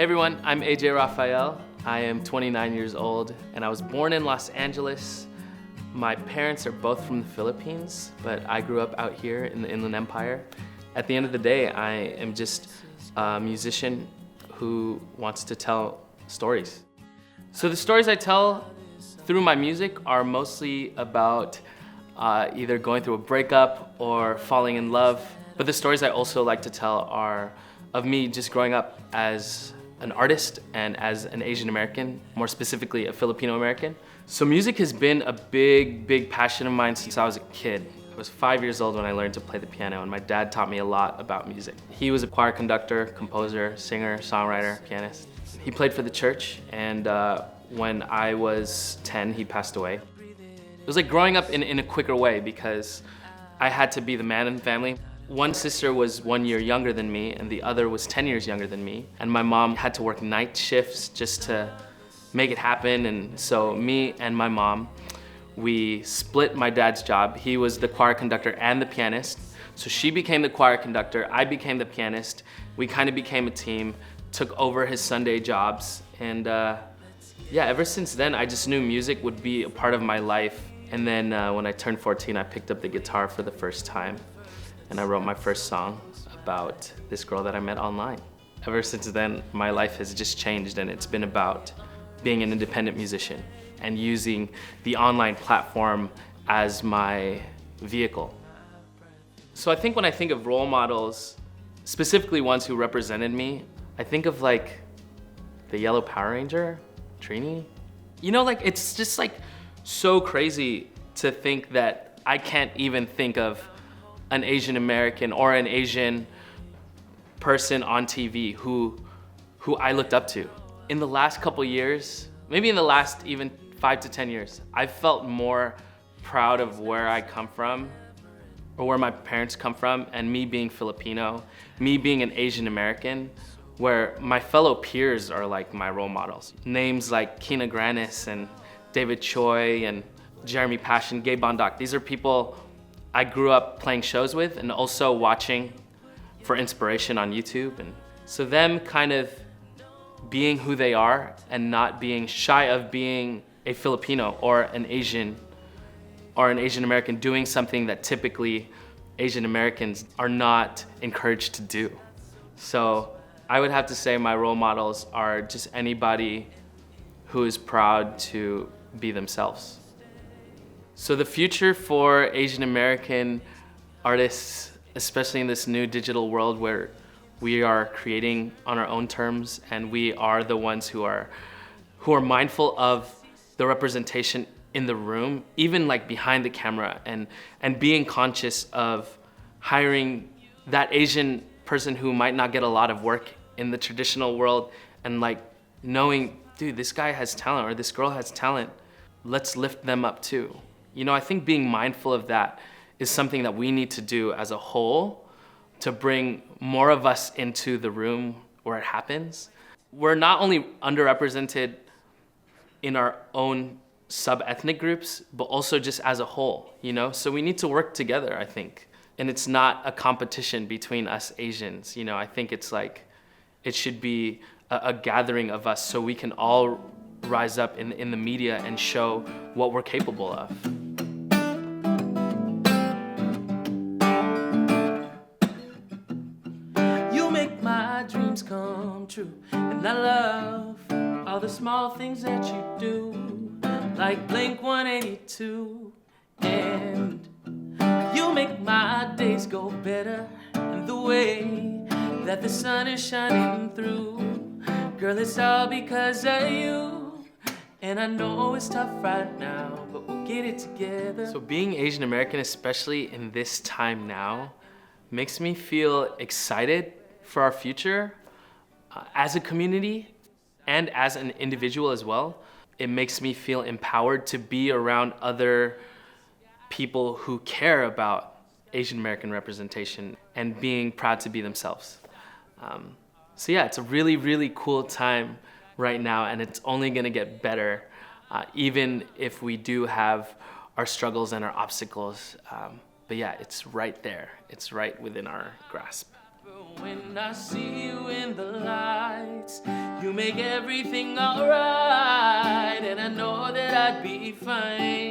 Hey everyone, I'm AJ Rafael. I am 29 years old and I was born in Los Angeles. My parents are both from the Philippines, but I grew up out here in the Inland Empire. At the end of the day, I am just a musician who wants to tell stories. So the stories I tell through my music are mostly about either going through a breakup or falling in love. But the stories I also like to tell are of me just growing up as an artist and as an Asian American, more specifically a Filipino American. So music has been a big passion of mine since I was a kid. I was 5 years old when I learned to play the piano, and my dad taught me a lot about music. He was a choir conductor, composer, singer, songwriter, pianist. He played for the church, and when I was 10, he passed away. It was like growing up in a quicker way because I had to be the man in the family. One sister was 1 year younger than me and the other was 10 years younger than me. And my mom had to work night shifts just to make it happen. And so me and my mom, we split my dad's job. He was the choir conductor and the pianist. So she became the choir conductor, I became the pianist. We kind of became a team, took over his Sunday jobs. And yeah, ever since then, I just knew music would be a part of my life. And then when I turned 14, I picked up the guitar for the first time. And I wrote my first song about this girl that I met online. Ever since then, my life has just changed, and it's been about being an independent musician and using the online platform as my vehicle. So I think when I think of role models, specifically ones who represented me, I think of like the yellow Power Ranger, Trini. You know, like it's just like so crazy to think that I can't even think of an Asian American or an Asian person on TV who I looked up to. In the last couple years, maybe in the last even 5 to 10 years, I've felt more proud of where I come from or where my parents come from, and me being Filipino, me being an Asian American, where my fellow peers are like my role models. Names like Kina Granis and David Choi and Jeremy Passion, Gabe Bondoc, these are people I grew up playing shows with and also watching for inspiration on YouTube. And so them kind of being who they are and not being shy of being a Filipino or an Asian American doing something that typically Asian Americans are not encouraged to do. So I would have to say my role models are just anybody who is proud to be themselves. So the future for Asian American artists, especially in this new digital world where we are creating on our own terms and we are the ones who are mindful of the representation in the room, even like behind the camera, and being conscious of hiring that Asian person who might not get a lot of work in the traditional world, and like knowing, dude, this guy has talent or this girl has talent, let's lift them up too. You know, I think being mindful of that is something that we need to do as a whole to bring more of us into the room where it happens. We're not only underrepresented in our own sub-ethnic groups, but also just as a whole, you know? So we need to work together, I think. And it's not a competition between us Asians, you know? I think it's like, it should be a gathering of us so we can all rise up in the media and show what we're capable of. You make my dreams come true, and I love all the small things that you do, like Blink 182, and you make my days go better in the way that the sun is shining through. Girl, it's all because of you. And I know it's tough right now, but we'll get it together. So being Asian American, especially in this time now, makes me feel excited for our future as a community and as an individual as well. It makes me feel empowered to be around other people who care about Asian American representation and being proud to be themselves. So yeah, it's a really cool time right now, and it's only gonna get better, even if we do have our struggles and our obstacles. But yeah, it's right there. It's right within our grasp. When I see you in the lights, you make everything alright, and I know that I'd be fine